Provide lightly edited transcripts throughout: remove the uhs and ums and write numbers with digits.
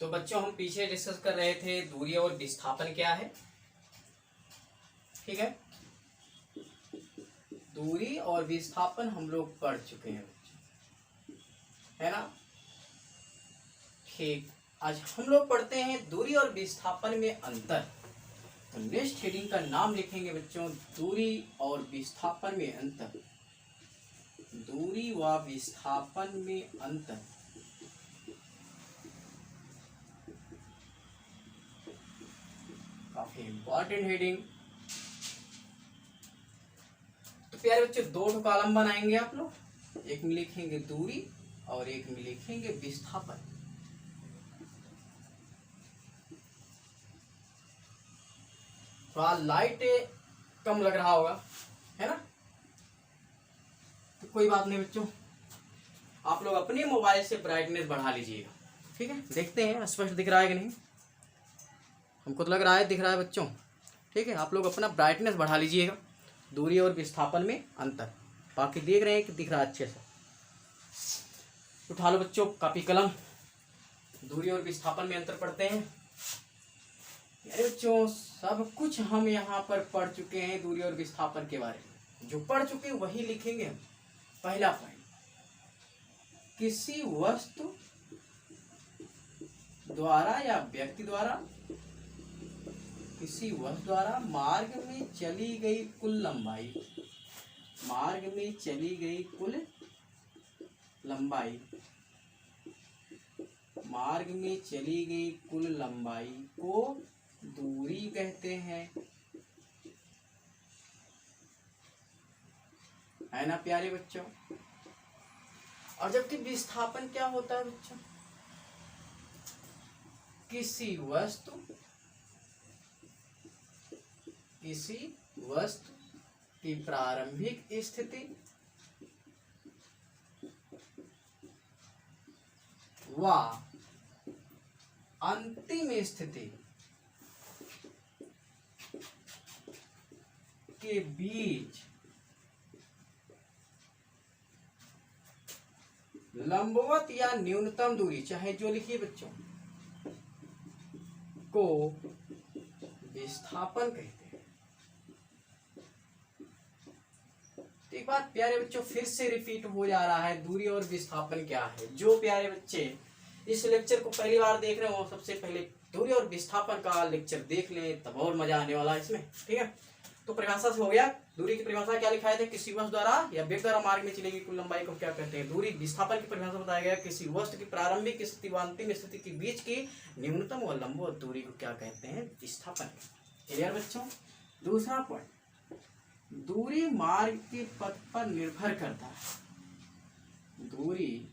तो बच्चों हम पीछे डिस्कस कर रहे थे दूरी और विस्थापन क्या है। ठीक है, दूरी और विस्थापन हम लोग पढ़ चुके हैं बच्चों, है ना। ठीक, आज हम लोग पढ़ते हैं दूरी और विस्थापन में अंतर। तो नेक्स्ट हेडिंग का नाम लिखेंगे बच्चों, दूरी और विस्थापन में अंतर। दूरी व विस्थापन में अंतर। काफी इंपॉर्टेंट हेडिंग। तो प्यारे बच्चों, दो कॉलम बनाएंगे आप लोग, एक में लिखेंगे दूरी और एक में लिखेंगे विस्थापन। थोड़ा लाइट कम लग रहा होगा, है ना। तो कोई बात नहीं बच्चों, आप लोग अपने मोबाइल से ब्राइटनेस बढ़ा लीजिएगा। ठीक है, देखते हैं स्पष्ट दिख रहा है कि नहीं। हमको तो लग रहा है दिख रहा है बच्चों। ठीक है, आप लोग अपना ब्राइटनेस बढ़ा लीजिएगा। दूरी और विस्थापन में अंतर, बाकी देख रहे हैं कि दिख रहा है अच्छे से। उठा लो बच्चों कापी कलम, दूरी और विस्थापन में अंतर पढ़ते हैं। अरे बच्चों, सब कुछ हम यहाँ पर पढ़ चुके हैं दूरी और विस्थापन के बारे में। जो पढ़ चुके हैं वही लिखेंगे हम। पहला पॉइंट, किसी वस्तु द्वारा या व्यक्ति द्वारा, किसी वस्तु द्वारा मार्ग में चली गई कुल लंबाई, मार्ग में चली गई कुल लंबाई, मार्ग में चली गई कुल लंबाई को दूरी कहते हैं, है ना प्यारे बच्चों। और जबकि विस्थापन क्या होता है बच्चों, किसी वस्तु की प्रारंभिक स्थिति व अंतिम स्थिति के बीच लंबवत या न्यूनतम दूरी, चाहे जो लिखिए बच्चों, को विस्थापन कहते हैं। एक बात प्यारे बच्चों फिर से रिपीट हो जा रहा है, दूरी और विस्थापन क्या है। जो प्यारे बच्चे इस लेक्चर को पहली बार देख रहे हो, सबसे पहले दूरी और विस्थापन का लेक्चर देख लें, तब और मजा आने वाला है इसमें। ठीक है, तो परिभाषा से हो गया। दूरी की परिभाषा क्या लिखा है, किसी वस्तु द्वारा या व्यक्ति द्वारा मार्ग में चलेगी कुल लंबाई को क्या कहते हैं दूरी। विस्थापन की परिभाषा बताया गया, किसी वस्तु की प्रारंभिक स्थिति व अंतिम स्थिति के बीच की न्यूनतम व लंबवत दूरी को क्या कहते हैं, विस्थापन। क्लियर बच्चों। दूसरा पॉइंट, दूरी मार्ग के पथ पर निर्भर करता है, दूरी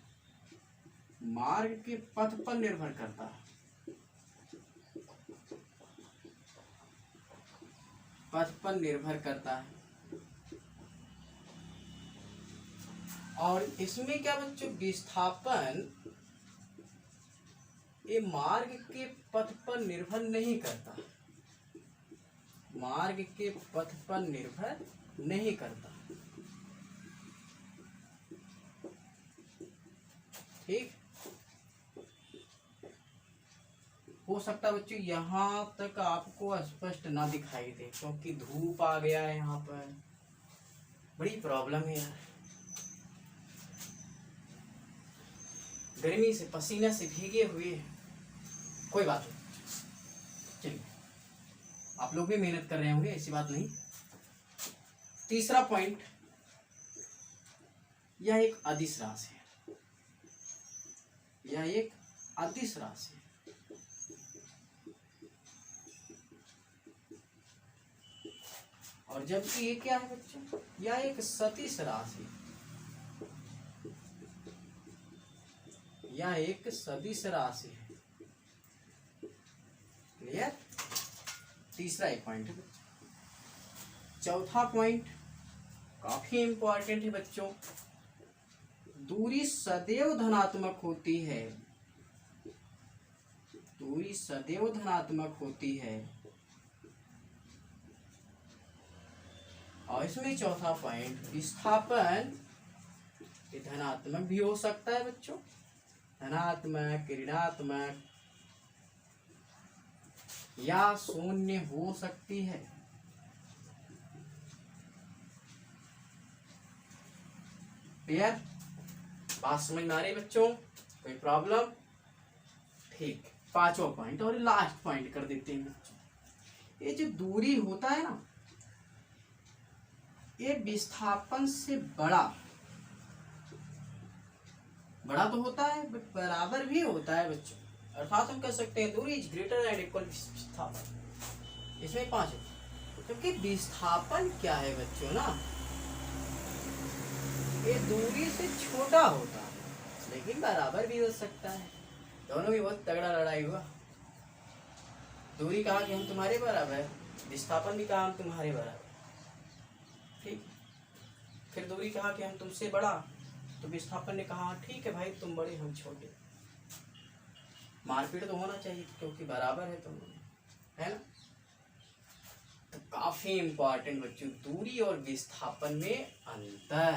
मार्ग के पथ पर निर्भर करता है, पथ पर निर्भर करता है। और इसमें क्या बच्चों, विस्थापन ये मार्ग के पथ पर निर्भर नहीं करता, मार्ग के पथ पर निर्भर नहीं करता। ठीक, हो सकता है बच्चों यहाँ तक आपको स्पष्ट ना दिखाई दे, क्योंकि धूप आ गया है यहाँ पर, बड़ी प्रॉब्लम है यार। गर्मी से पसीने से भीगे हुए हैं। कोई बात नहीं, चलिए आप लोग भी मेहनत कर रहे होंगे, ऐसी बात नहीं। तीसरा पॉइंट, यह एक अदिश राशि है, यह एक अदिश राशि है। और जबकि ये क्या है बच्चों, यह एक सदिश राशि, यह एक सदिश राशि है। क्लियर। तीसरा एक पॉइंट है। चौथा पॉइंट काफी इंपॉर्टेंट है बच्चों, दूरी सदैव धनात्मक होती है, दूरी सदैव धनात्मक होती है। और इसमें चौथा पॉइंट, विस्थापन धनात्मक भी हो सकता है बच्चों, धनात्मक, ऋणात्मक, या शून्य हो सकती है। क्लियर? बात समझ में आ रही है बच्चों? कोई प्रॉब्लम? ठीक, पांचवा पॉइंट और लास्ट पॉइंट कर देते हैं बच्चों। ये जो दूरी होता है ना, ये विस्थापन से बड़ा तो होता है बट बराबर भी होता है बच्चों। अर्थात हम कह सकते हैं दूरी इज ग्रेटर एंड इक्वल विस्थापन। इसमें 5 है, क्योंकि विस्थापन क्या है बच्चों ना, ये दूरी से छोटा होता है लेकिन बराबर भी हो सकता है। दोनों भी बहुत तगड़ा लड़ाई हुआ। दूरी कहा कि हम तुम्हारे बराबर, विस्थापन भी कहा हम तुम्हारे बराबर। ठीक, फिर दूरी कहा कि हम तुमसे बड़ा, तो विस्थापन ने कहा ठीक है भाई तुम बड़े हम छोटे। मारपीट तो होना चाहिए क्योंकि बराबर है तुम, है ना। तो काफी इंपॉर्टेंट बच्चों, दूरी और विस्थापन में अंतर।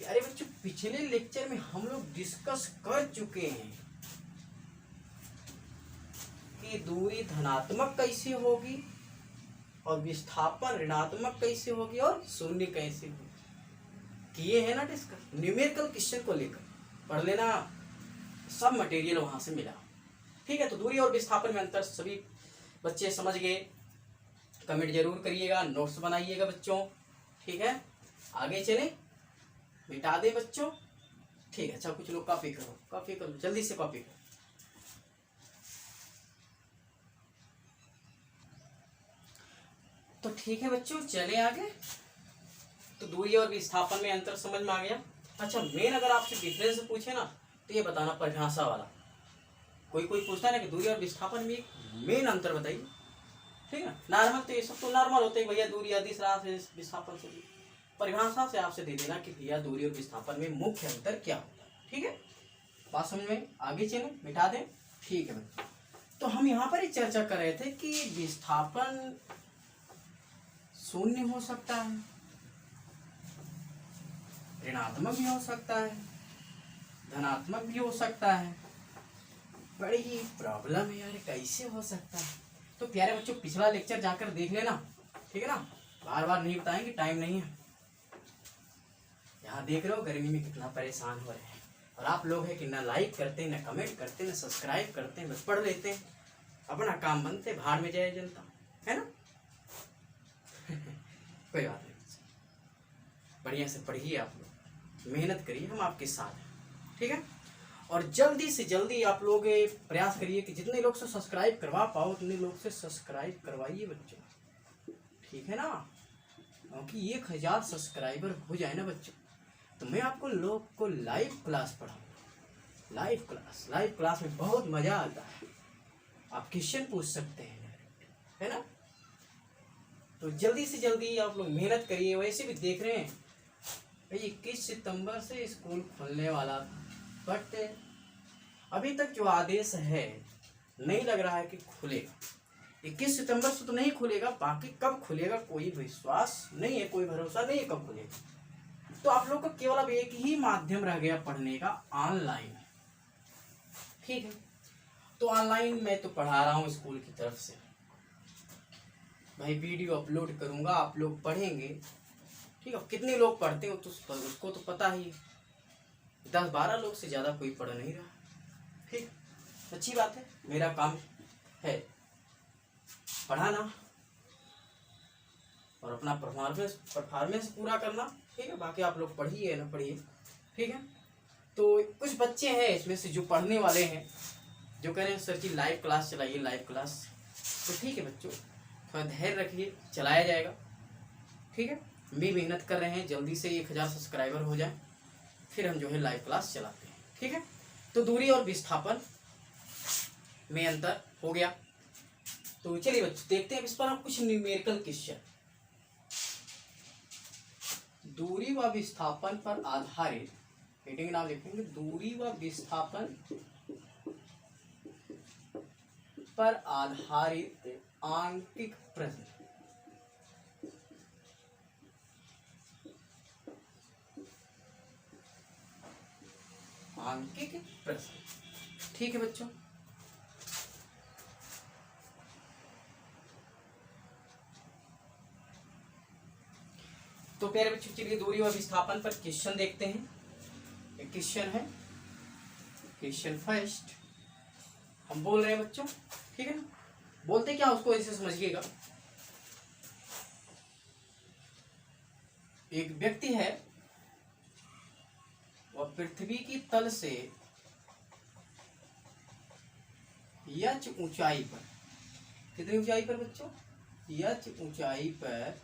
अरे बच्चों पिछले लेक्चर में हम लोग डिस्कस कर चुके हैं कि दूरी धनात्मक कैसे होगी और विस्थापन ऋणात्मक कैसे होगी और शून्य कैसे होगी। किए है ना डिस्कस, न्यूमेरिकल क्वेश्चन को लेकर पढ़ लेना, सब मटेरियल वहां से मिला। ठीक है, तो दूरी और विस्थापन में अंतर सभी बच्चे समझ गए। कमेंट जरूर करिएगा, नोट्स बनाइएगा बच्चों। ठीक है, आगे चले, मिटा दे बच्चों। ठीक है, अच्छा कुछ लोग कॉपी करो, जल्दी से कॉपी करो। तो ठीक है बच्चों, चले आगे। तो दूरी और विस्थापन में अंतर समझ में आ गया। अच्छा, मेन अगर आपसे डिफरेंस पूछे ना तो ये बताना परिभाषा वाला। कोई पूछता है ना कि दूरी और विस्थापन में मेन अंतर बताइए। ठीक है, नॉर्मल तो ये सब तो नॉर्मल होते हैं भैया, दूरी अदिश राशि विस्थापन से। परिभाषा से आपसे दे देना कि भैया दूरी और विस्थापन में मुख्य अंतर क्या होता है। ठीक है, बात समझ में? आगे चले, मिटा दें। ठीक है बच्चों, तो हम यहाँ पर ही चर्चा कर रहे थे कि विस्थापन शून्य हो सकता है, ऋणात्मक भी हो सकता है, धनात्मक भी हो सकता है। बड़ी ही प्रॉब्लम है यार, कैसे हो सकता है। तो प्यारे बच्चों पिछला लेक्चर जाकर देख लेना, ठीक है ना। बार बार नहीं बताएंगे, टाइम नहीं है। यहाँ देख रहे हो गर्मी में कितना परेशान हो रहे हैं, और आप लोग हैं कि ना लाइक करते, ना कमेंट करते, ना सब्सक्राइब करते, बस पढ़ लेते हैं, अपना काम बनते, भाड़ में जाए जनता, है ना। कोई बात नहीं, बढ़िया से पढ़िए, आप लोग मेहनत करिए, हम आपके साथ हैं। ठीक है, और जल्दी से जल्दी आप लोग प्रयास करिए कि जितने लोग से सब्सक्राइब करवा पाओ उतने लोग से सब्सक्राइब करवाइए बच्चों। ठीक है ना, क्योंकि 1000 सब्सक्राइबर हो जाए ना बच्चों तो मैं आपको लोग को लाइव क्लास पढ़ाऊंगा। लाइव क्लास में बहुत मजा आता है, आप क्वेश्चन पूछ सकते हैं, है ना। तो जल्दी से जल्दी आप लोग मेहनत करिए। वैसे भी देख रहे हैं 21 सितंबर से स्कूल खुलने वाला, बट अभी तक जो आदेश है नहीं लग रहा है कि खुलेगा। 21 सितंबर से तो नहीं खुलेगा, बाकी कब खुलेगा कोई विश्वास नहीं है, कोई भरोसा नहीं है कब खुलेगा। तो आप लोग का केवल अब एक ही माध्यम रह गया पढ़ने का, ऑनलाइन। ठीक है, तो ऑनलाइन मैं तो पढ़ा रहा हूँ स्कूल की तरफ से भाई, वीडियो अपलोड करूंगा, आप लोग पढ़ेंगे। ठीक है, कितने लोग पढ़ते हो तो उसको तो पता ही, 10-12 लोग से ज़्यादा कोई पढ़ नहीं रहा। ठीक, अच्छी बात है, मेरा काम है पढ़ाना और अपना परफॉर्मेंस पूरा करना। ठीक है, बाकी आप लोग पढ़िए ना पढ़िए। ठीक है, तो कुछ बच्चे हैं इसमें से जो पढ़ने वाले हैं, जो कह रहे हैं सर जी लाइव क्लास चलाइए, लाइव क्लास। तो ठीक है बच्चों, थोड़ा धैर्य रखिए, चलाया जाएगा। ठीक है, भी मेहनत कर रहे हैं, जल्दी से 1000 सब्सक्राइबर हो जाए, फिर हम जो है लाइव क्लास चलाते हैं। ठीक है, तो दूरी और विस्थापन में अंतर हो गया। तो चलिए बच्चों देखते हैं इस पर हम कुछ न्यूमेरिकल क्वेश्चन। दूरी व विस्थापन पर आधारित, हेडिंग नाम लिखेंगे, दूरी व विस्थापन पर आधारित आंकिक प्रश्न। आंकिक प्रश्न, ठीक है बच्चों। तो प्यारे बच्चों चलिए दूरी और विस्थापन पर क्वेश्चन देखते हैं। एक क्वेश्चन है, क्वेश्चन फर्स्ट हम बोल रहे हैं बच्चों, ठीक है ना। बोलते क्या उसको ऐसे समझिएगा। एक व्यक्ति है, वह पृथ्वी की तल से h ऊंचाई पर, कितनी ऊंचाई पर बच्चों, h ऊंचाई पर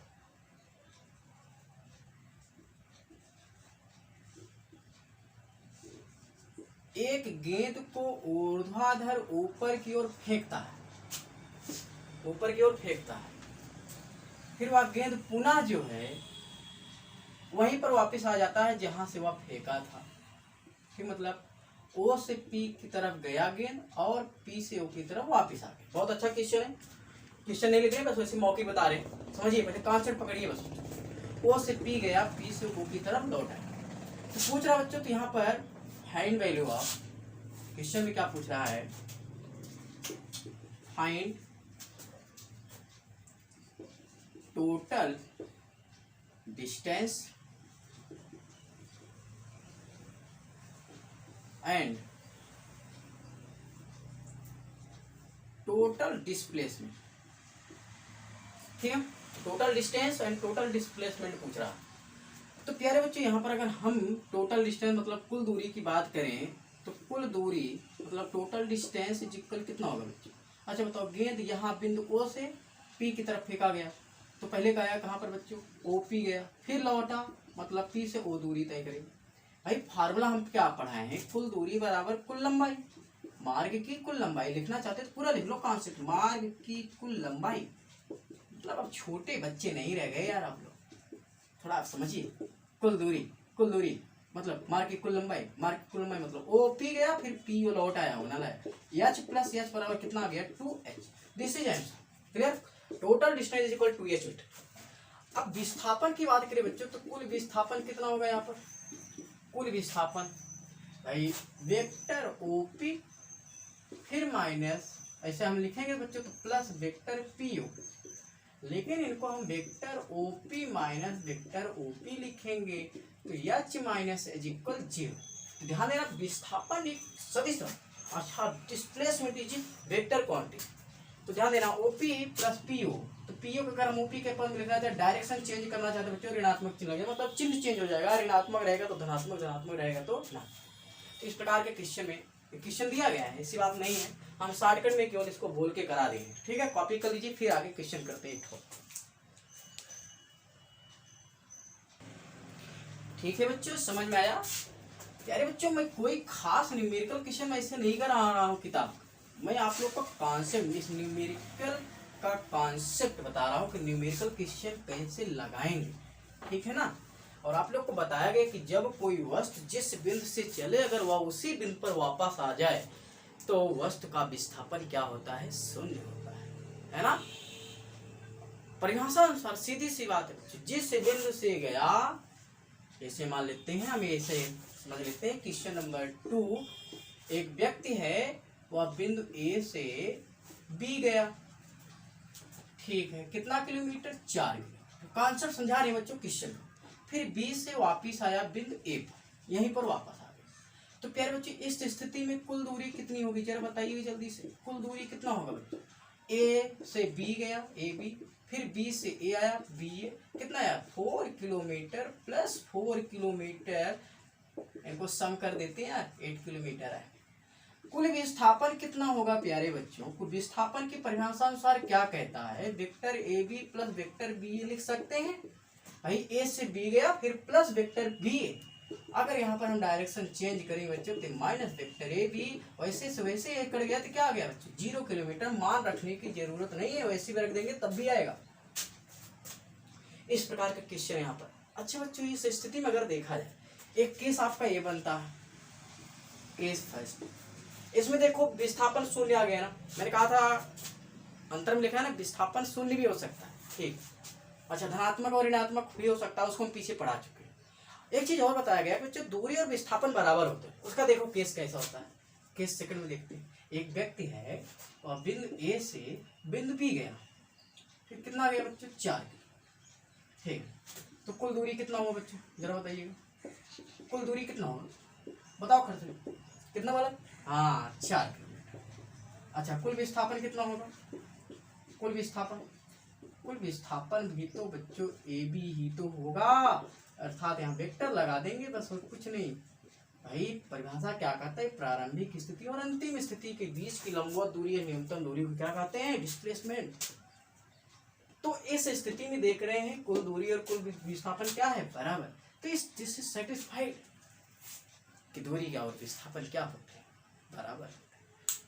एक गेंद को ऊर्ध्वाधर ऊपर की ओर फेंकता है, ऊपर की ओर फेंकता है। फिर वह गेंद पुनः जो है वहीं पर वापस आ जाता है जहां से वह फेंका था। फिर मतलब O से P की तरफ गया गेंद और P से O की तरफ वापस आ गया। बहुत अच्छा क्वेश्चन है, क्वेश्चन नहीं लिख रहे बस वैसे मौके बता रहे हैं, समझिए पहले कॉन्सेप्ट पकड़िए बस। O से P गया, P से O की तरफ लौट आया। तो पूछ रहा बच्चों, तो यहाँ पर फाइंड वैल्यू ऑफ, क्वेश्चन में क्या पूछ रहा है, find total distance and total displacement. ठीक है, total distance and total displacement पूछ रहा है। तो प्यारे बच्चों यहाँ पर अगर हम टोटल डिस्टेंस मतलब कुल दूरी की बात करें तो कुल दूरी मतलब टोटल डिस्टेंस इज इक्वल कितना होगा बच्चों। अच्छा बताओ, गेंद यहाँ बिंदु O से P की तरफ फेंका गया, तो पहले गया कहाँ पर बच्चों, OP गया, फिर लौटा मतलब P से O दूरी तय करेंगे। भाई फार्मूला हम क्या पढ़ाए हैं, कुल दूरी बराबर कुल लंबाई, मार्ग की कुल लंबाई। लिखना चाहते तो पूरा लिख लो कॉन्सेप्ट, मार्ग की कुल लंबाई। मतलब अब छोटे बच्चे नहीं रह गए यार, आप लोग थोड़ा आप समझिए। कुल दूरी मतलब मार्ग की कुल लंबाई, मार्ग की कुल लंबाई मतलब OP गया फिर P लौट आया होना लाया, H प्लस H बराबर कितना आ गया 2H। This is answer, clear. Total distance is equal 2H। अब विस्थापन की बात करें बच्चों तो कुल विस्थापन कितना होगा यहाँ पर, कुल विस्थापन भाई वेक्टर OP फिर माइनस, ऐसे हम लिखेंगे बच्चों तो प्लस वेक्टर PO, लेकिन इनको हम vector OP minus vector OP लिखेंगे तो H माइनस इज इक्वल 0। तो ध्यान देना विस्थापन एक सदिश, अच्छा डिस्प्लेसमेंट इज वेक्टर क्वांटिटी। तो ध्यान देना OP प्लस PO, तो PO का अगर हम OP के पद में लिखना चाहते डायरेक्शन चेंज करना चाहते हैं बच्चों, ऋणात्मक चिन्ह लगेगा मतलब चिन्ह चेंज हो जाएगा, ऋणात्मक रहेगा तो धनात्मक, धनात्मक रहेगा तो ना। तो इस प्रकार के क्वेश्चन में क्वेश्चन दिया गया है, ऐसी बात नहीं है, हम शॉर्टकट में केवल इसको बोल के करा देंगे। ठीक है, कॉपी कर लीजिए फिर आगे क्वेश्चन करते हैं। ठीक है बच्चों, समझ में आया। प्यारे बच्चों मैं कोई खास न्यूमेरिकल क्वेश्चन मैं ऐसे नहीं करा रहा हूँ किताब, मैं आप लोग का कॉन्सेप्ट, इस न्यूमेरिकल का कॉन्सेप्ट बता रहा हूँ कि न्यूमेरिकल क्वेश्चन कैसे लगाएंगे, ठीक है ना। और आप लोग को बताया गया कि जब कोई वस्तु जिस बिंदु से चले अगर वह उसी बिंदु पर वापस आ जाए तो वस्तु का विस्थापन क्या होता है, शून्य होता है ना। परिभाषा अनुसार सीधी सी बात है, जिस बिंदु से गया, ऐसे मान लेते हैं हम, ऐसे समझ लेते हैं क्वेश्चन नंबर 2, एक व्यक्ति है वह बिंदु A से B गया, ठीक है, कितना किलोमीटर, 4 किलोमीटर। कॉन्सेप्ट समझा रहे बच्चों क्वेश्चन। फिर B से वापिस आया बिंदु A पर, यहीं पर वापस आ गया। तो प्यारे बच्चों इस स्थिति में कुल दूरी कितनी होगी जरा बताइए जल्दी से, कुल दूरी कितना होगा बच्चों। A से B गया AB, फिर B से A आया BA, कितना आया 4 किलोमीटर प्लस 4 किलोमीटर, इनको सम कर देते हैं यार, 8 किलोमीटर है। कुल विस्थापन कितना होगा प्यारे बच्चों, कुल विस्थापन की परिभाषा अनुसार क्या कहता है, vector AB plus vector BA लिख सकते हैं। भाई A से B गया फिर प्लस वेक्टर BA, अगर यहाँ पर हम डायरेक्शन चेंज करेंगे बच्चों तो माइनस वेक्टर AB, वैसे से वैसे ये कर गया तो क्या आ गया बच्चों 0 किलोमीटर, मान रखने की जरूरत नहीं है, वैसे भी रख देंगे तब भी आएगा। इस प्रकार का क्वेश्चन यहाँ पर। अच्छा बच्चों इस स्थिति में अगर देखा जाए, एक केस आपका ये बनता है, केस फर्स्ट, इसमें देखो विस्थापन शून्य आ गया ना, मैंने कहा था अंतर में लिखा है ना, विस्थापन शून्य भी हो सकता है, ठीक। अच्छा धनात्मक और ऋणात्मक भी हो सकता है, उसको हम पीछे पढ़ा चुके हैं। एक चीज और बताया गया बच्चों, दूरी और विस्थापन बराबर होते हैं, उसका देखो केस कैसा होता है। केस सेकंड में देखते हैं, एक व्यक्ति है और बिंदु A से बिंदु B गया, फिर कितना आ गया बच्चों 4, ठीक। तो कुल दूरी कितना होगा बच्चों, जरा बताइएगा। कुल दूरी कितना होगा, बताओ खर्च कितना वाला। हाँ 4 किलोमीटर। अच्छा कुल विस्थापन कितना होगा, कुल विस्थापन भी तो बच्चों ए बी ही तो होगा, अर्थात यहाँ वेक्टर लगा देंगे बस और कुछ नहीं। भाई परिभाषा क्या कहता है, प्रारंभिक स्थिति और अंतिम स्थिति के बीच की लंबवत दूरी या न्यूनतम दूरी को क्या कहते हैं, डिस्प्लेसमेंट। तो इस स्थिति में देख रहे हैं कुल दूरी और कुल विस्थापन क्या है, बराबर। तो दिस इज सेटिस्फाइड कि दूरी और विस्थापन क्या होते हैं, बराबर।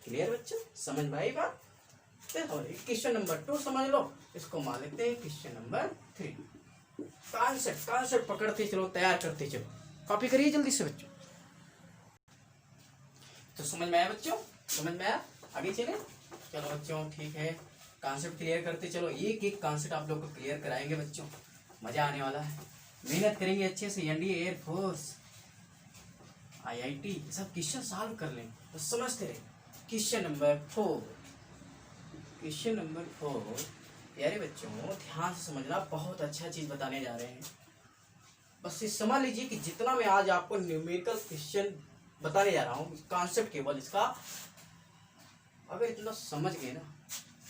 क्लियर बच्चों, समझ में आई बात। और क्वेश्चन नंबर 2 समझ लो, इसको मान लेते हैं क्वेश्चन नंबर 3। कॉन्सेप्ट पकड़ते चलो, तैयार करते चलो, कॉपी करिए जल्दी से बच्चों। तो समझ में आया बच्चों, समझ में आया, आगे चले। चलो बच्चों ठीक है, कॉन्सेप्ट क्लियर करते चलो, एक एक कॉन्सेप्ट आप लोग को क्लियर कराएंगे बच्चों, मजा आने वाला है, मेहनत करेंगे अच्छे से। एनडीए, एयरफोर्स, आईआईटी सब क्वेश्चन सॉल्व कर लें तो समझते रहे। क्वेश्चन नंबर 4 प्यारे बच्चों ध्यान से समझना, बहुत अच्छा चीज बताने जा रहे हैं। बस ये समझ लीजिए कि जितना मैं आज आपको न्यूमेरिकल क्वेश्चन बताने जा रहा हूँ, कॉन्सेप्ट केवल इसका अगर इतना समझ गए ना,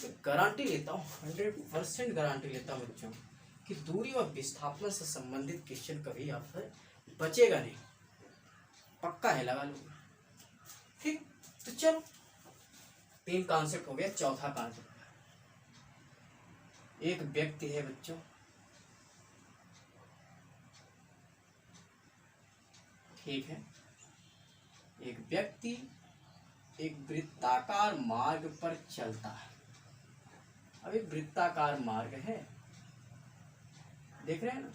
तो गारंटी लेता हूँ, 100% गारंटी लेता हूँ बच्चों कि दूरी और विस्थापन से संबंधित क्वेश्चन कभी आपसे बचेगा नहीं, पक्का है, लगा लो। ठीक, तो चलो 3 कॉन्सेप्ट हो गया, चौथा कॉन्सेप्ट। एक व्यक्ति है बच्चों, ठीक है, एक व्यक्ति एक वृत्ताकार मार्ग पर चलता है। अब एक वृत्ताकार मार्ग है, देख रहे हैं ना,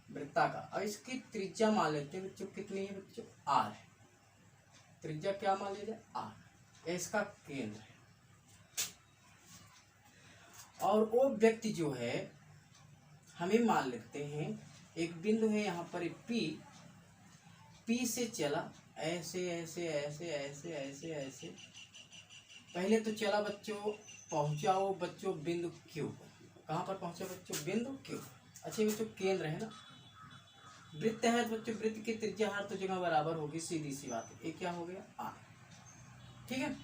वृत्ताकार। अब इसकी त्रिज्या मान लेते हैं बच्चों, कितनी है बच्चों, r है। त्रिज्या क्या मान लीजिए, r। इसका केंद्र है, और वो व्यक्ति जो है, हमें मान लेते हैं एक बिंदु है यहाँ पर P से चला ऐसे ऐसे ऐसे ऐसे ऐसे ऐसे, पहले तो चला बच्चों, पहुंचा वो बच्चों बिंदु Q पर। कहाँ पर पहुंचा बच्चों, बिंदु Q। अच्छा बच्चों केंद्र है ना, वृत्त है तो बच्चों वृत्त की त्रिज्या हर तो जगह बराबर होगी, सीधी सी बात है। ये क्या हो गया, r, ठीक है,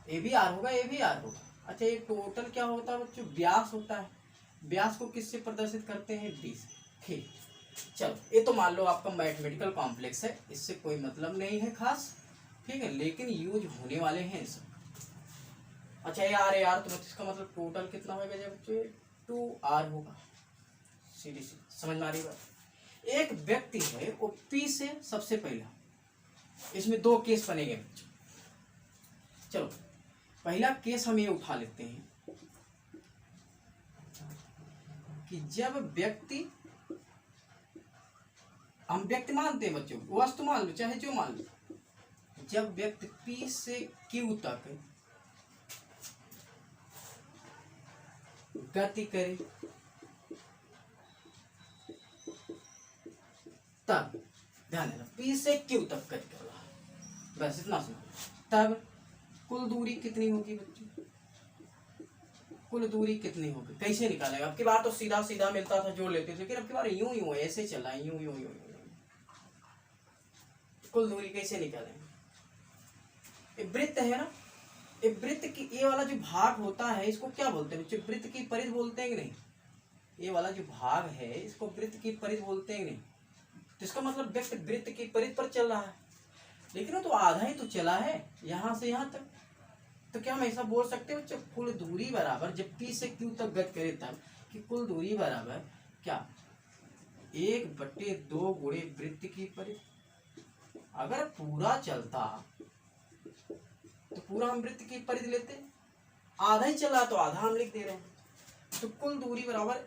ये भी r होगा, ये भी r होगा। अच्छा ये टोटल क्या होता है बच्चों, व्यास होता है। व्यास को किससे प्रदर्शित करते हैं, d से। ठीक, चलो ये तो मान लो आपका मैथमेटिकल कॉम्प्लेक्स है, इससे कोई मतलब नहीं है खास, ठीक है, लेकिन यूज होने वाले हैं सब। अच्छा यार तो इसका मतलब टोटल कितना होगा जब बच्चों, 2r होगा, सीधी सी समझ में आ रही बात। एक व्यक्ति है वो P से, सबसे पहला इसमें 2 केस बनेंगे बच्चों। चलो पहला केस हम ये उठा लेते हैं कि जब व्यक्ति, हम व्यक्ति मानते हैं बच्चों, वस्तु मान लो चाहे जो मान लो, जब व्यक्ति P से Q तक गति करे तब, ध्यान देना, P से Q तक गति कर रहा है, बस इतना सुनो। तब कुल दूरी कितनी होगी बच्चों, कुल दूरी कितनी होगी, कैसे निकालेगा। अब की बार तो सीधा सीधा मिलता था, जोड़ लेते थे, लेकिन अब की बार यूं यूं ऐसे चला, यूं यूं यूं। कुल दूरी कैसे निकालेंगे, एक वृत्त है ना, एक वृत्त की ये वाला जो भाग होता है इसको क्या बोलते हैं बच्चों, वृत्त की परिधि बोलते हैं कि नहीं। ये वाला जो भाग है इसको वृत्त की परिधि बोलते हैं कि नहीं। तो इसका मतलब व्यक्ति वृत्त की परिधि पर चल रहा है, लेकिन वो तो आधा ही तो चला है, यहाँ से यहाँ तक। तो क्या हम ऐसा बोल सकते हैं बच्चों, कुल दूरी बराबर, जब P से Q तक गति करे तब, कि कुल दूरी बराबर क्या, 1/2 गुणे वृत्त की परिधि। अगर पूरा चलता तो पूरा हम वृत्त की परिधि लेते, आधा ही चला तो आधा हम लिख दे रहे हैं। तो कुल दूरी बराबर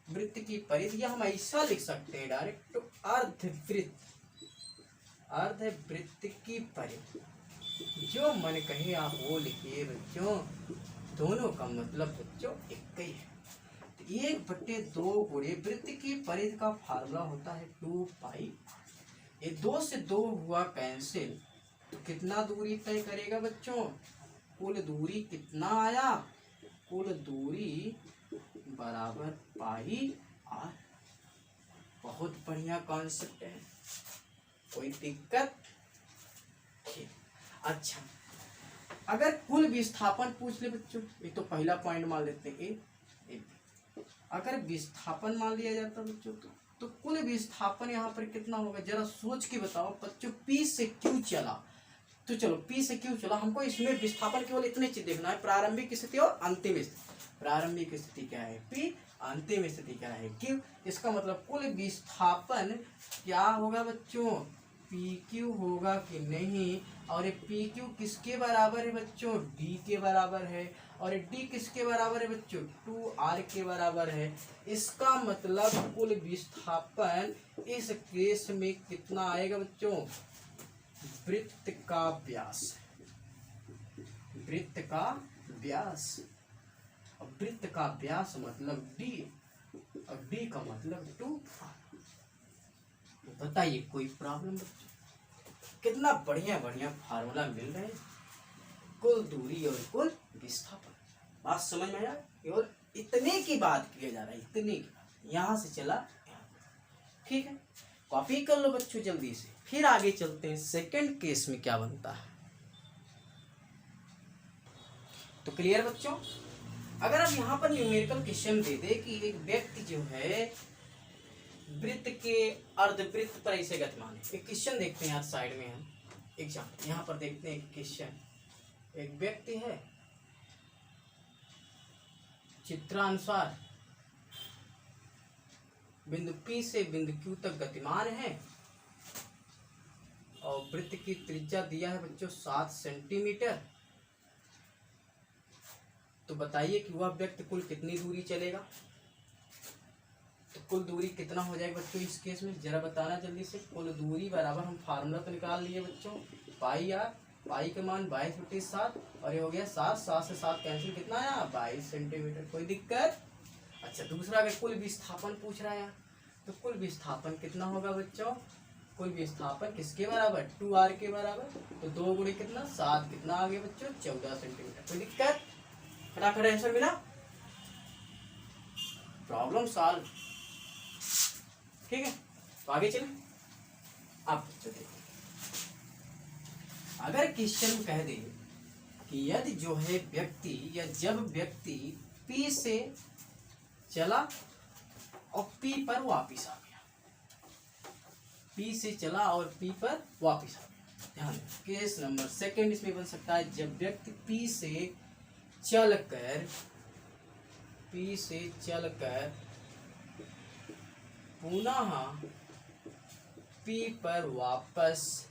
वृत्त की परिधि, या हम ऐसा लिख सकते हैं डायरेक्ट, तो अर्धवृत्त की परिधि। जो मन कहे आप वो लिखिए बच्चों, दोनों का मतलब बच्चों एक ही है। 1/2 गुणे वृत्त की परिधि का फार्मूला होता है 2 पाई। ये 2 से 2 हुआ कैंसिल, तो कितना दूरी तय करेगा बच्चों, कुल दूरी कितना आया, कुल दूरी बराबर पाई आर। बहुत बढ़िया कॉन्सेप्ट है, कोई दिक्कत? ठीक। अच्छा, अगर कुल विस्थापन पूछ ले बच्चों, ये तो पहला पॉइंट मान लेते हैं ए। अगर विस्थापन मान लिया जाता बच्चों तो कुल विस्थापन यहाँ पर कितना होगा, जरा सोच के बताओ बच्चों। पी से क्यू चला, तो चलो पी से क्यू चला, हमको इसमें विस्थापन केवल इतने चीज देखना है, प्रारंभिक स्थिति और अंतिम स्थिति। प्रारंभिक स्थिति क्या है पी, अंतिम स्थिति क्या है क्यू। इसका मतलब कुल विस्थापन क्या होगा बच्चों, पी क्यू होगा कि नहीं। और ये पी क्यू किसके बराबर है बच्चों, डी के बराबर है। और ये डी किसके बराबर है बच्चों, 2r के बराबर है। इसका मतलब कुल विस्थापन इस केस में कितना आएगा बच्चों, वृत्त का व्यास, वृत्त का व्यास। और वृत्त का व्यास मतलब डी, और डी का मतलब 2r। बताइए कोई प्रॉब्लम बच्चों? कितना बढ़िया बढ़िया फार्मूला मिल रहे हैं, कुल दूरी और कुल विस्थापन। बात समझ में आया? केवल इतने की बात किया जा रहा है, इतने की बात, यहां से चला यहाँ। ठीक है, कॉपी कर लो बच्चों जल्दी से। फिर आगे चलते हैं, सेकंड केस में क्या बनता है। तो क्लियर बच्चों? अगर आप यहाँ पर न्यूमेरिकल क्वेश्चन दे दे कि एक व्यक्ति जो है वृत्त के अर्धवृत्त पर ऐसे गतिमान है। एक क्वेश्चन देखते हैं यार साइड में हम एग्जाम, यहाँ पर देखते हैं क्वेश्चन। एक व्यक्ति है, चित्रानुसार बिंदु P से बिंदु Q तक गतिमान है और वृत्त की त्रिज्या दिया है बच्चों 7 सेंटीमीटर। तो बताइए कि वह व्यक्ति कुल कितनी दूरी चलेगा। तो कुल दूरी कितना हो जाएगा बच्चों इस केस में, जरा बताना जल्दी से। कुल दूरी बराबर, हम फार्मूला तो निकाल लिए बच्चों, पाई आर। पाई का मान 22/7 और ये हो गया 7, 7 से 7 कैंसिल, कितना आया 22 सेंटीमीटर। कोई दिक्कत? अच्छा, दूसरा अगर कुल विस्थापन पूछ रहा है, तो कुल विस्थापन कितना होगा बच्चों, कुल विस्थापन किसके बराबर, 2r के बराबर। तो 2 गुणे कितना 7, कितना आ गया बच्चों 14 सेंटीमीटर। कोई दिक्कत? फटाफट आंसर मिला, प्रॉब्लम सॉल्व। ठीक है, तो आगे चलें। आप देखिए, अगर क्वेश्चन कह दे कि यदि जो है व्यक्ति या जब व्यक्ति P से चला और P पर वापिस आ गया, P से चला और P पर वापिस आ गया। ध्यान दें, केस नंबर सेकंड इसमें बन सकता है, जब व्यक्ति P से चलकर पुनः P पर वापस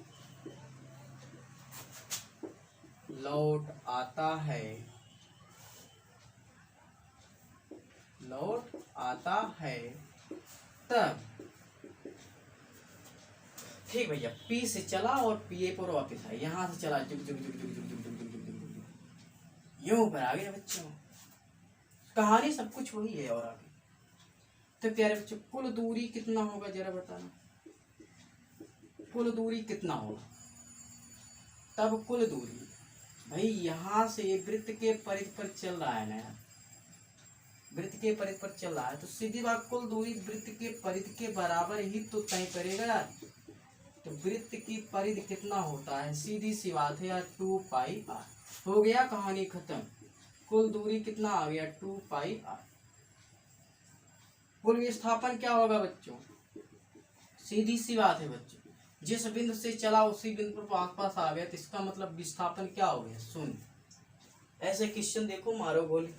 लौट आता है तब, ठीक भैया, P से चला और P पर वापस आया, यहां से चला जुग जुग जुग जुग जुग जुग जुग जुग जुग जुग यूं पर आ गया बच्चों। कहानी सब कुछ वही है और आगे। तो प्यारे बच्चों, कुल दूरी कितना होगा जरा बताना, कुल दूरी कितना होगा। तब कुल दूरी भाई यहां से ये वृत्त के परिधि पर चल रहा है ना, वृत्त के परिधि पर चल रहा है, तो सीधी बात कुल दूरी वृत्त के परिधि के बराबर ही तो तय करेगा यार। तो वृत्त की परिधि कितना होता है, सीधी सी बात है यार 2πr। हो गया, कहानी खत्म। कुल दूरी कितना आ गया 2πr। कुल विस्थापन क्या होगा बच्चों, सीधी सी बात है बच्चों, जिस बिंदु से चला उसी बिंदु पर वापस आ गया, तो इसका मतलब विस्थापन क्या हो गया 0। ऐसे क्वेश्चन देखो, मारो गोली।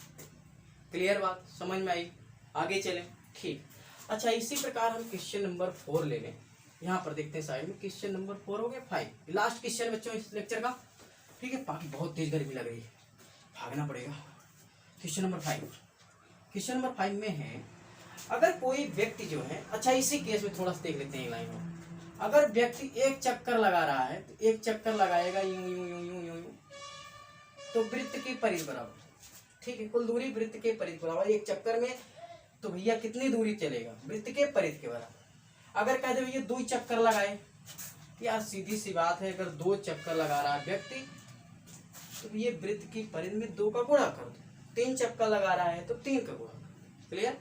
क्लियर बात समझ में आई? आगे चलें। ठीक, अच्छा, इसी प्रकार हम क्वेश्चन नंबर 4 ले लें। यहाँ पर देखते हैं साइड में, क्वेश्चन नंबर 4 हो गया 5, लास्ट क्वेश्चन बच्चों इस लेक्चर का। ठीक है, बाकी बहुत तेज गर्मी लग रही है, भागना पड़ेगा। क्वेश्चन नंबर 5, क्वेश्चन नंबर 5 में है, अगर कोई व्यक्ति जो है, अच्छा इसी केस में थोड़ा सा देख लेते हैं लाइन में। अगर व्यक्ति एक चक्कर लगा रहा है, तो एक चक्कर लगाएगा यूं यूं यूं यूं यूं, तो वृत्त की परिधि बराबर, ठीक है, कुल दूरी वृत्त के परिधि बराबर एक चक्कर में, तो भैया कितनी दूरी चलेगा, वृत्त के परिधि के बराबर। अगर कहते भैया 2 चक्कर लगाए, या सीधी सी बात है, अगर 2 चक्कर लगा रहा है व्यक्ति, तो ये वृत्त की परिधि में 2 का गुणा कर दो। 3 चक्कर लगा रहा है तो 3 का गुणा, क्लियर।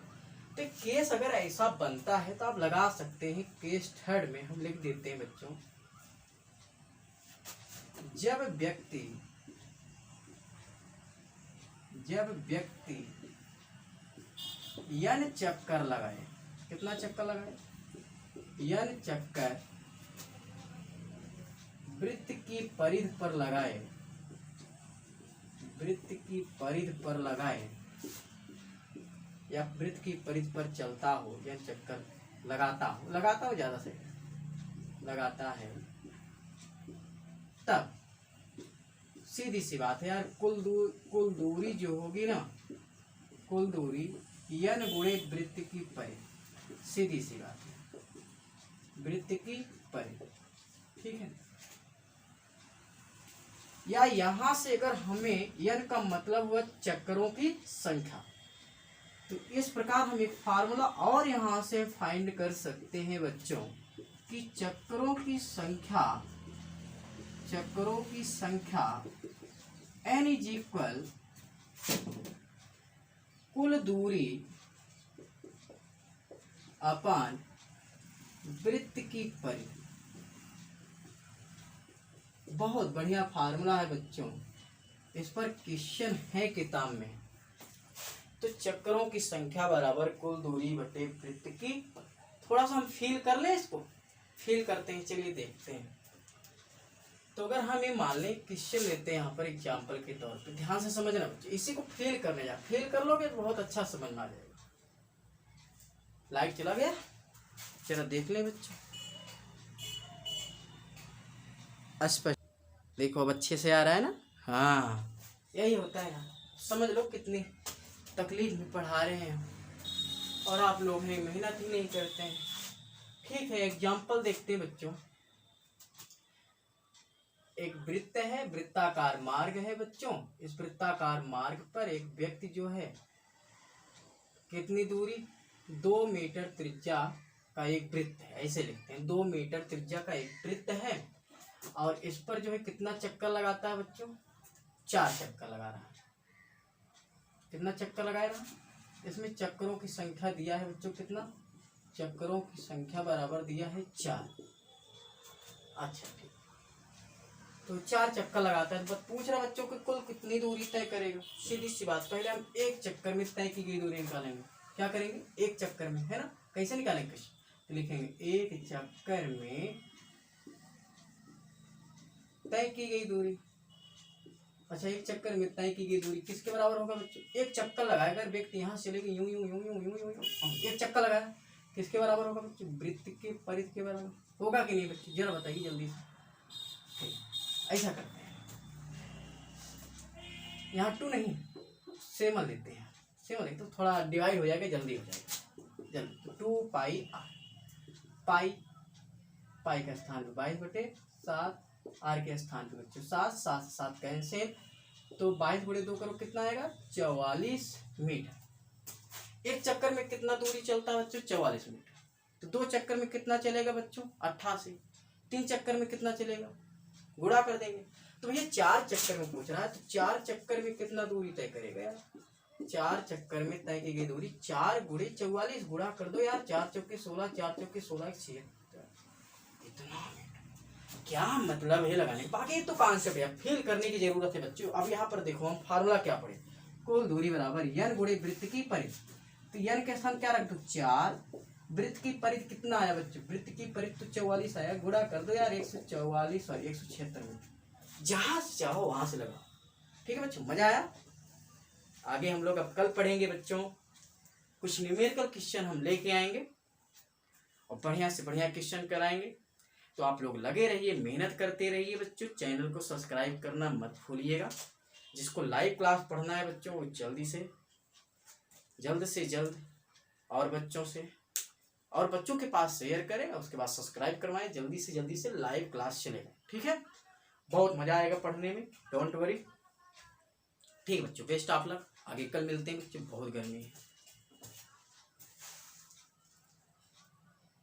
तो केस अगर ऐसा बनता है तो आप लगा सकते हैं। केस थर्ड में हम लिख देते हैं बच्चों, जब व्यक्ति n चक्कर लगाए, कितना चक्कर लगाए, n चक्कर वृत्त की परिधि पर लगाए, वृत्त की परिधि पर लगाए या वृत्त की परिधि पर चलता हो या चक्कर लगाता हो ज्यादा से लगाता है, तब सीधी सी बात है यार, कुल दूरी जो होगी ना, कुल दूरी n गुणे वृत्त की परिधि, सीधी सी बात है, वृत्त की परिधि, ठीक है। या यहां से अगर हमें n का मतलब हुआ चक्करों की संख्या, तो इस प्रकार हम एक फार्मूला और यहां से फाइंड कर सकते हैं बच्चों कि चक्करों की संख्या n इज इक्वल कुल दूरी अपान वृत्त की परिधि। बहुत बढ़िया फार्मूला है बच्चों, इस पर क्वेश्चन है किताब में। तो चक्करों की संख्या बराबर कुल दूरी बटे वृत्त की, थोड़ा सा हम फील कर लें, इसको फील करते हैं, चलिए देखते हैं। तो अगर हम ये मान लें, क्वेश्चन लेते हैं यहाँ पर एग्जाम्पल के तौर पे, ध्यान से समझना बच्चों, इसी को फील करने जा, फील कर लोगे तो बहुत अच्छा समझ में आ जाएगा। लाइट चला गया, चलो देख लें बच्चों, स्पष्ट देखो अब अच्छे से आ रहा है ना। हाँ यही होता है ना, समझ लो कितनी तकलीफ में पढ़ा रहे हैं और आप लोग हैं मेहनत ही नहीं करते हैं। ठीक है, एग्जाम्पल देखते हैं बच्चों। एक वृत्त है, वृत्ताकार मार्ग है बच्चों। इस वृत्ताकार मार्ग पर एक व्यक्ति जो है, कितनी दूरी, 2 मीटर त्रिज्या का एक वृत्त है, ऐसे लिखते हैं, 2 मीटर त्रिज्या का एक वृत्त है और इस पर जो है कितना चक्कर लगाता है बच्चों, 4 चक्कर लगा रहा है। कितना चक्कर लगा रहा है, इसमें चक्करों की संख्या दिया है बच्चों, कितना, चक्करों की संख्या बराबर दिया है 4। अच्छा ठीक, तो 4 चक्कर लगाता है। तो पूछ रहा बच्चों कि कुल कितनी दूरी तय करेगा। सीधी सी बात, पहले हम एक चक्कर में तय की गई दूरी निकालेंगे। क्या करेंगे, एक चक्कर में, है ना, कैसे निकालेंगे, तो लिखेंगे एक चक्कर में तय की गई दूरी। अच्छा, एक चक्कर में तय की गई दूरी किसके बराबर होगा बच्चों, एक चक्कर लगाएगा व्यक्ति, यहाँ से लेके यूं यूं यूं यूं यूं यूं यूं, एक चक्कर लगाया, किसके बराबर होगा बच्चों, वृत्त के परिधि के बराबर होगा कि नहीं बच्चों, जरा बताइए जल्दी से। ऐसा करते हैं, यहाँ 2 नहीं, सेमल लेते हैं, सेमल लेते तो थोड़ा डिवाइड हो जाएगा, जल्दी हो जाएगा जल्दी। तो 2 पाई आर, पाई का स्थान पे 22/7, आर के स्थान पे बच्चों 7 कैंसिल, तो 22/2 करो, कितना आएगा, 44 मीटर। एक चक्कर में कितना दूरी चलता है बच्चों, 44 मीटर। तो 2 चक्कर में कितना चलेगा बच्चों, 88। 3 चक्कर में कितना चलेगा, गुणा कर देंगे। तो भैया 4 चक्कर में पूछ रहा है, तो 4 चक्कर में कितना दूरी तय करेगा यार, 4 चक्कर में तय की गई दूरी 4 गुणे 44, गुणा कर दो यार, 4 चौके 16, 4 चौके 16, 76, इतना क्या मतलब है लगाने। बाकी तो कॉन्सेप्ट है, फील करने की जरूरत है बच्चों। अब यहाँ पर देखो हम फार्मूला क्या पढ़े, कुल दूरी बराबर n गुणे वृत्त की परिधि। तो n के स्थान क्या रख दो, 4, वृत्त की परिधि कितना आया बच्चों, वृत्त की परिधि तो 44 आया, गुणा कर दो यार 176 और 176 मीटर, जहां से चाहो वहां से लगाओ। ठीक है बच्चों, मजा आया। आगे हम लोग अब कल पढ़ेंगे बच्चों, कुछ न्यूमेरिकल क्वेश्चन हम लेके आएंगे और बढ़िया से बढ़िया क्वेश्चन कराएंगे। तो आप लोग लगे रहिए, मेहनत करते रहिए बच्चों। चैनल को सब्सक्राइब करना मत भूलिएगा। जिसको लाइव क्लास पढ़ना है बच्चों, वो जल्द से जल्द और बच्चों के पास शेयर करें और उसके बाद सब्सक्राइब करवाएं। जल्दी से लाइव क्लास चलेगा, ठीक है। बहुत मजा आएगा पढ़ने में, डोंट वरी। ठीक है बच्चों, बेस्ट ऑफ लक। आगे कल मिलते हैं बच्चों, बहुत गर्मी है।